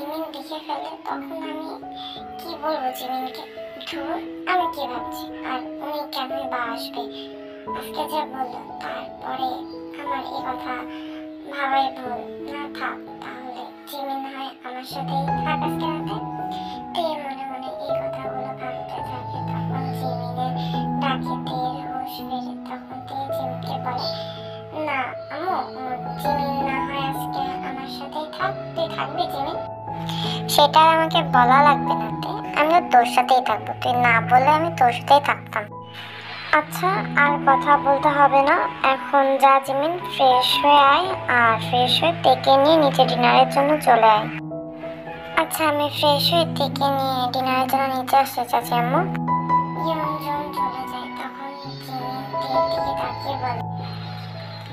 Jimin দেখে ফেলে তখন আমি কি বলবো জিমিনকে? ধুর, আমি কি ভাবছি, আর উনি কেনই বা আসবে? আজকে যা বললো তারপরে আমার এই কথা ভাবাই ভুল। না থাক, তাহলে জিমিন হয় আমার সাথেই থাক আজকে রাতে। তে মনে মনে এই কথাগুলো ভাবতে থাকে। তখন জিমিনের ডাকে তের হুঁশ ফেরে। তখন তে জিমিনকে বলে, না আম্মু, জিমিন না হয় আজকে আমার সাথেই থাক। তুই থাকবি জিমিন? সেটা আর আমাকে বলা লাগবে না তে, আমি তো তোর সাথেই থাকবো। তুই না বললে আমি তোর সাথেই থাকতাম। আচ্ছা, আর কথা বলতে হবে না, এখন যা জিমিন ফ্রেশ হয়ে আয়, আর ফ্রেশ হয়ে তেকে নিয়ে নিচে ডিনারের জন্য চলে আয়। আচ্ছা, আমি ফ্রেশ হয়ে তেকে নিয়ে ডিনারের জন্য নিচে আসতে চাচ্ছি আম্মু। ইয়নজন চলে যায়। তখন জিমিন তের দিকে তাকিয়ে বলে,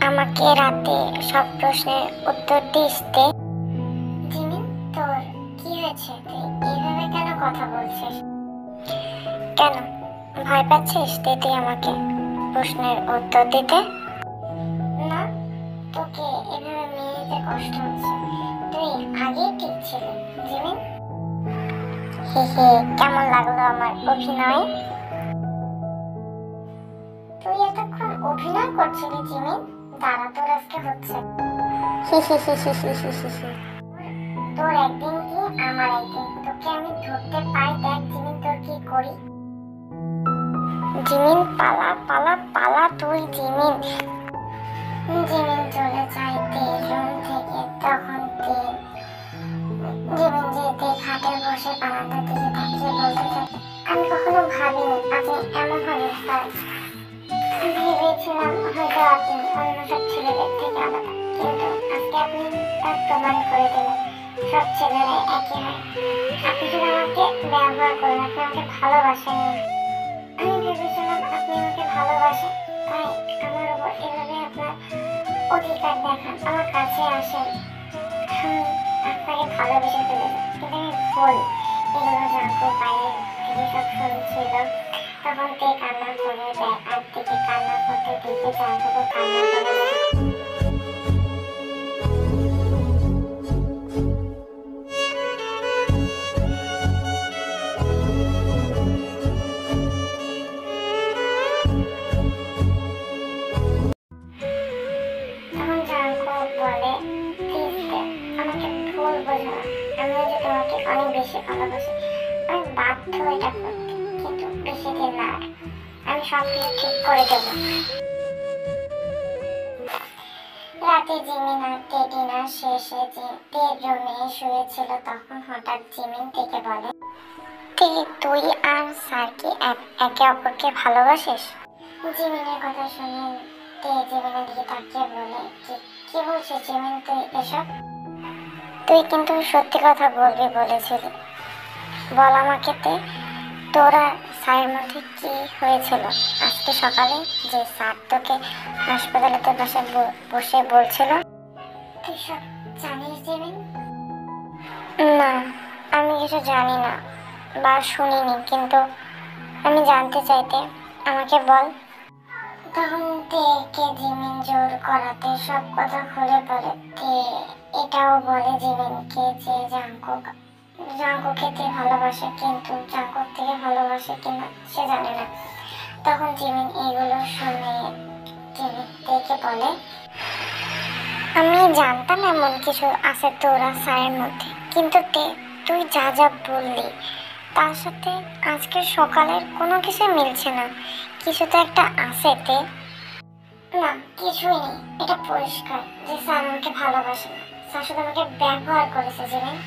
আমাকে রাতে সব প্রশ্নের উত্তর দিস তে। জিমিন, তোর কি হয়েছে? তুই এইভাবে কেন কথা বলছিস? কেন ভয় পাচ্ছিস তুই আমাকে প্রশ্নের উত্তর দিতে? না, তোকে এভাবে মেনে নিতে কষ্ট হচ্ছে। তুই আগেই ঠিক ছিলি জিমিন। হে হে, কেমন লাগলো আমার অভিনয়? তুই এতক্ষণ অভিনয় করছিলি জিমিন? দাঁড়া, তোর আজকে হচ্ছে। হি হি হি হি হি হি হি হি। তোর একদিন কি আমার একদিন, তোকে আমি ধরতে পাই। দেখ জিমিন, তোর কি করি। জিমিন, পালা পালা পালা তুই জিমিন। জিমিন চলে যায় তের রুম থেকে। তখন জিমিন যেতে খাটে বসে বারান্দার দিকে তাকিয়ে বলতে থাকে, আমি কখনো ভাবিনি আপনি এমন হবেন স্যার। ভেবেছিলাম হয়তো আপনি অন্য সব ছেলেদের থেকে আলাদা, কিন্তু আজকে আপনি তার প্রমাণ করে দিলেন সব ছেলেরাই একই হয়। আপনি শুধু আমাকে ব্যবহার করেন, আপনি আমাকে ভালোবাসেন। আমি ভেবেছিলাম আপনি আমাকে ভালোবাসেন, তাই আমার উপর এভাবে আপনার অধিকার দেখান, আমার কাছে আসেন। আমি আপনাকে ভালোবেসে ফেলেছি, কিন্তু আমি ভুল। এগুলো জানতো বাইরে থেকে সব শুনছিল। তখন তে কান্না করে দেয়, আর থেকে কান্না করতে দেখে জানতো কান্না করে দেয়। তখন জানকো বলে, প্লিজ তে, আমাকে ভুল বোঝো না। আমি যে তোমাকে অনেক বেশি ভালোবাসি। আমি বাধ্য এটা করতে, কিন্তু বেশি দিন না, আমি সব কিছু ঠিক করে দেবো। রাতে জিমিন আর তে ডিনার শেষে তের রুমে শুয়েছিল। তখন হঠাৎ জিমিন থেকে বলে, তে তুই আর স্যার কি একে অপরকে ভালোবাসিস? জিমিনের কথা শুনে তে জিমিনের দিকে তাকিয়ে বলে, কি বলছিস জিমিন তুই এসব? তুই কিন্তু সত্যি কথা বলবি বলেছিলি, বল আমাকে তে, তোরা স্যারের মধ্যে কি হয়েছিল আজকে সকালে, যে স্যার তোকে হাসপাতালে তোর বাসায় বসে বলছিল? তুই সব জানিস জিমিন? না, আমি কিছু জানি না বা শুনিনি, কিন্তু আমি জানতে চাইতে, আমাকে বল। তখন তেকে জিমিন জোর করাতে সব কথা খুলে বলে। তে এটাও বলে জিমিনকে যে জাঙ্কুকে তে ভালোবাসে, কিন্তু জাঙ্কুক থেকে ভালোবাসে কিনা সে জানে না। তখন জিমিন এগুলো শুনে তেকে বলে, আমি জানতাম এমন কিছু আছে তোরা স্যারের মধ্যে, কিন্তু তে তুই যা যা বললি তার সাথে আজকে সকালের কোনো কিছু মিলছে না। কিছু তো একটা আছে তে। না, কিছুই নেই, এটা পরিষ্কার যে স্যার আমাকে ভালোবাসে না। স্যার শুধু আমাকে ব্যবহার করেছে জিমিন।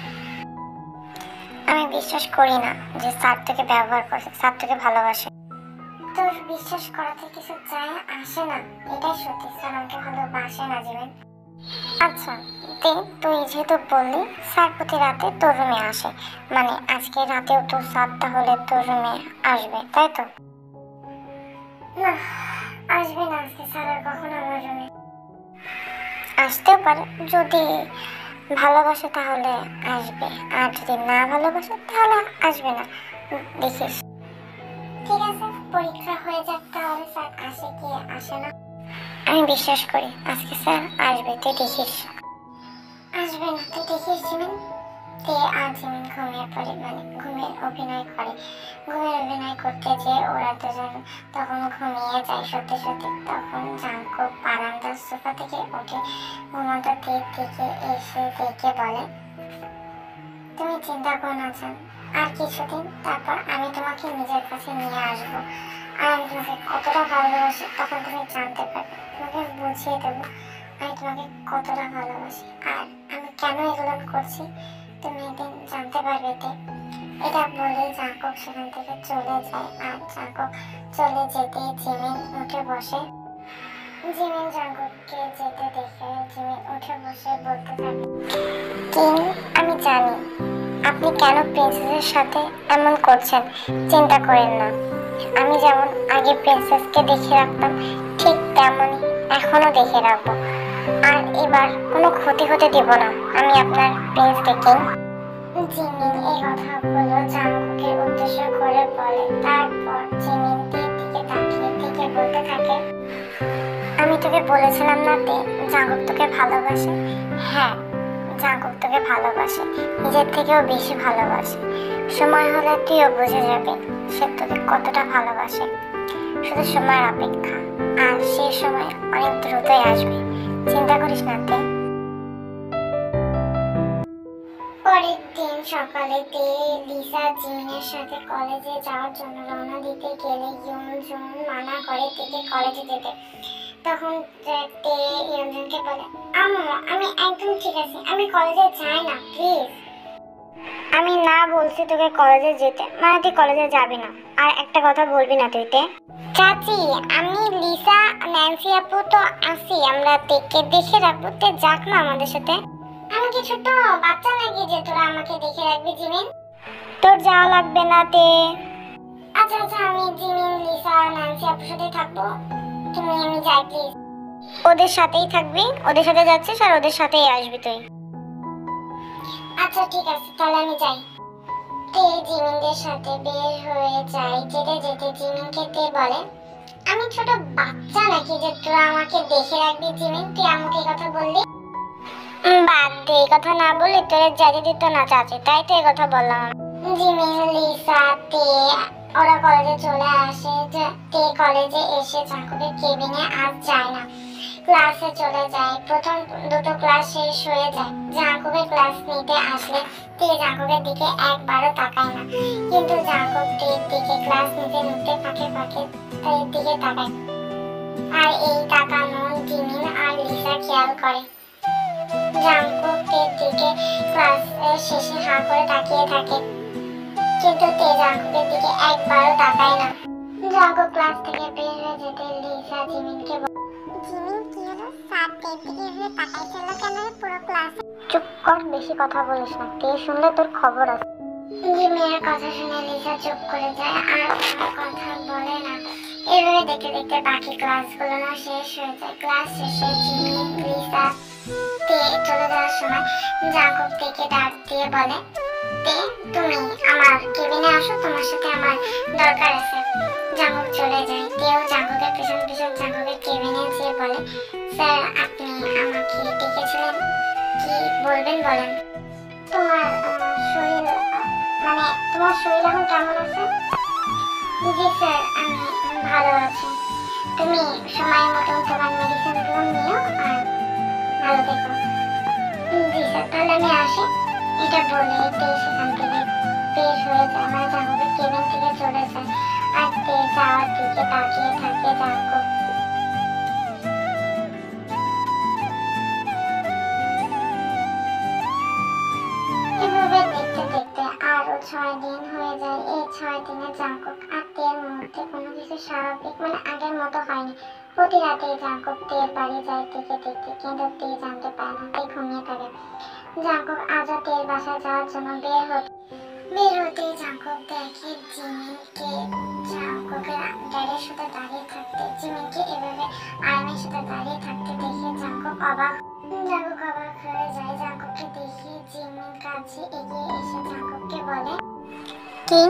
আমি বিশ্বাস করি না যে স্যার তোকে ব্যবহার করেছে, স্যার তোকে ভালোবাসে। তোর বিশ্বাস করাতে কিছু যায় আসে না, এটাই সত্যি, স্যার আমাকে ভালোবাসে না জিমিন। আচ্ছা তে, তুই যেহেতু বললি স্যার প্রতি রাতে তোর রুমে আসে, মানে আজকে রাতেও তো স্যার তাহলে তোর রুমে আসবে, তাই তো? না, আসবে না আজকে স্যার আর কখনো আমার রুমে। আসতেও পারে, যদি ভালোবাসে তাহলে আসবে, আর যদি না ভালোবাসে তাহলে আসবে না, দেখিস। ঠিক আছে, পরীক্ষা হয়ে যাক তাহলে স্যার আসে কি আসে না। আমি বিশ্বাস করি আজকে স্যার আসবে, তুই দেখিস। আসবে না, তুই দেখিস জিমিন। তে আর জিমিন ঘুমিয়ে পড়ে, মানে ঘুমের অভিনয় করে। ঘুমের অভিনয় করতে যে ওরা দুজন তখন ঘুমিয়ে যায় সত্যি সত্যি। তখন জাঙ্কুক বারান্দার সোফা থেকে উঠে ঘুমন্ত তীর দিকে এসে দেখে বলে, তুমি চিন্তা করো না জান, আর কিছুদিন তারপর আমি তোমাকে নিজের কাছে নিয়ে আসবো। আর আমি তোমাকে কতটা ভালোবাসি তখন তুমি জানতে পারবে। তোমাকে বুঝিয়ে দেবো আমি তোমাকে কতটা ভালোবাসি আর আমি কেন এগুলো করছি তুমি একদিন জানতে পারবে। এটা বলে জাঙ্কুক সেখান থেকে চলে যায়। আর জাঙ্কুক চলে যেতে জিমিন উঠে বসে। জিমিন জাঙ্কুককে যেতে দেখে জিমিন উঠে বসে বলতে থাকে, কিং, আমি জানি আপনি কেন প্রিন্সেসের সাথে এমন করছেন। চিন্তা করেন না, আমি যেমন আগে প্রিন্সেসকে দেখে রাখতাম ঠিক তেমনই এখনো দেখে রাখবো। আর এবার কোনো ক্ষতি হতে দেব না আমি আপনার প্রিন্সকে। কিং, জিমিন এই কথাগুলো জাঙ্কুকের উদ্দেশ্য করে বলে। তারপর জিমিন তীর দিকে তাকিয়ে থেকে বলতে থাকে, আমি তোকে বলেছিলাম না তে, জাঙ্কুক তোকে ভালোবাসে। হ্যাঁ, জাঙ্কুক তোকে ভালোবাসে, নিজের থেকেও বেশি ভালোবাসে। সময় হলে তুইও বুঝে যাবে সে তোকে কতটা ভালোবাসে। শুধু সময়ের অপেক্ষা, আর সেই সময় অনেক দ্রুতই আসবে, চিন্তা করিস না তে। পরের দিন সকালে তে লিসা জিমিনের সাথে কলেজে যাওয়ার জন্য রওনা দিতে গেলে ইয়নজুন মানা করে তেকে কলেজে যেতে। তখন তে ইয়নজুনকে বলে, আম্মু আমি একদম ঠিক আছি, আমি কলেজে যাই না প্লিজ। আমি না বলছি তোকে কলেজে যেতে, মানে তুই কলেজে যাবি না। আর একটা কথা বলবি না তুই তে। চাচি, আমি লিসা ন্যান্সি আপু তো আছি, আমরা তেকে দেখে রাখবো, তে যাক না আমাদের সাথে। আমি কি ছোট বাচ্চা নাকি যে তোরা আমাকে দেখে রাখবি জিমিন? তোর যাওয়া লাগবে না তে। আচ্ছা আচ্ছা, আমি জিমিন লিসা ন্যান্সি আপুর সাথে থাকবো, তুমি আমি যাই প্লিজ। ওদের সাথেই থাকবি, ওদের সাথে যাচ্ছিস আর ওদের সাথেই আসবি তুই। আচ্ছা ঠিক আছে, তাহলে আমি যাই। তে জিমিনদের সাথে বের হয়ে যায়। যেতে যেতে জিমিনকে তে বলে, আমি ছোট বাচ্চা নাকি যে তোরা আমাকে দেখে রাখবি জিমিন? তুই আমাকে এই কথা বললি? বাদ দে, এই কথা না বলে তোরে যেতে দিত না চাচি, তাই তো এই কথা বললাম। জিমিন লিসা তে ওরা কলেজে চলে আসে। তে কলেজে এসে জাঙ্কুকের কেবিনে আর যায় না, ক্লাসে চলে যায়। প্রথম দুটো ক্লাস শেষ হয়ে যায়। জাঙ্কুকের ক্লাস নিতে আসলে তে জাঙ্কুকের দিকে একবারও তাকায় না, কিন্তু জাঙ্কুক তের দিকে ক্লাস নিতে নিতে ফাঁকে ফাঁকে তের দিকে তাকায়। আর এই তাকানো জিমিন আর লিসা খেয়াল করে। জাঙ্কুক তের দিকে ক্লাস শেষে হাঁ করে তাকিয়ে থাকে, কিন্তু তে জাঙ্কুকের দিকে একবারও তাকায় না। জাঙ্কুক ক্লাস থেকে বের হয়ে যেতে লিসা জিমিনকে বলে, জিমিন কি হলো, স্যার তের দিকে এভাবে তাকাইছিল কেন পুরো ক্লাসে? চুপ কর, বেশি কথা বলিস না, তে শুনলে তোর খবর আছে। জিমিনের কথা শুনে লিসা চুপ করে যায় আর কোনো কথা বলে না। এভাবে দেখতে দেখতে বাকি ক্লাসগুলো না শেষ হয়ে যায়। ক্লাস শেষে জিমিন লিসা তে চলে যাওয়ার সময় জাঙ্কুক তেকে ডাক দিয়ে বলে, তে তুমি আমার কেবিনে আসো, তোমার সাথে আমার দরকার আছে। জাঙ্কুক চলে যায়। তেও জাঙ্কুকের পিছন পিছন জাঙ্কুকের কেবিনে যেয়ে বলে, স্যার আপনি আমাকে ডেকেছিলেন, কি বলবেন বলেন। তোমার শরীর, মানে তোমার শরীর এখন কেমন আছে? জি স্যার, আমি ভালো আছি। তুমি সময় মতন তোমার মেডিসিনগুলো নিও আর ভালো থেকো। জি স্যার, তাহলে আমি আসি। এটা বলে তে সেখান থেকে বের হয়ে যায়, মানে জাঙ্কুকের কেবিন থেকে চলে যায়। আর তে যাওয়ার দিকে তাকিয়ে থাকে জাঙ্কুক। এভাবে দেখতে দেখতে আরো 6 দিন হয়ে যায়। এই 6 দিনে জাঙ্কুক আর তের মধ্যে কোনো কিছু স্বাভাবিক, মানে আগের মতো হয়নি। প্রতি রাতেই জাঙ্কুক তের বাড়ি যায় দেখতে দেখতে, কিন্তু তে জানতে পারে না, তে ঘুমিয়ে থাকে। জাঙ্কুক আজও তের বাসায় যাওয়ার জন্য বের হতেই জাঙ্কুক দেখে জিমিনকে জাঙ্কুকের ড্যাডির সাথে দাঁড়িয়ে থাকতে। জিমিনকে এভাবে আয়নের সাথে দাঁড়িয়ে থাকতে দেখে জাঙ্কুক অবাক হয়ে যায়। জাঙ্কুককে দেখে জিমিন কাছে এগিয়ে এসে জাঙ্কুককে বলে, কিং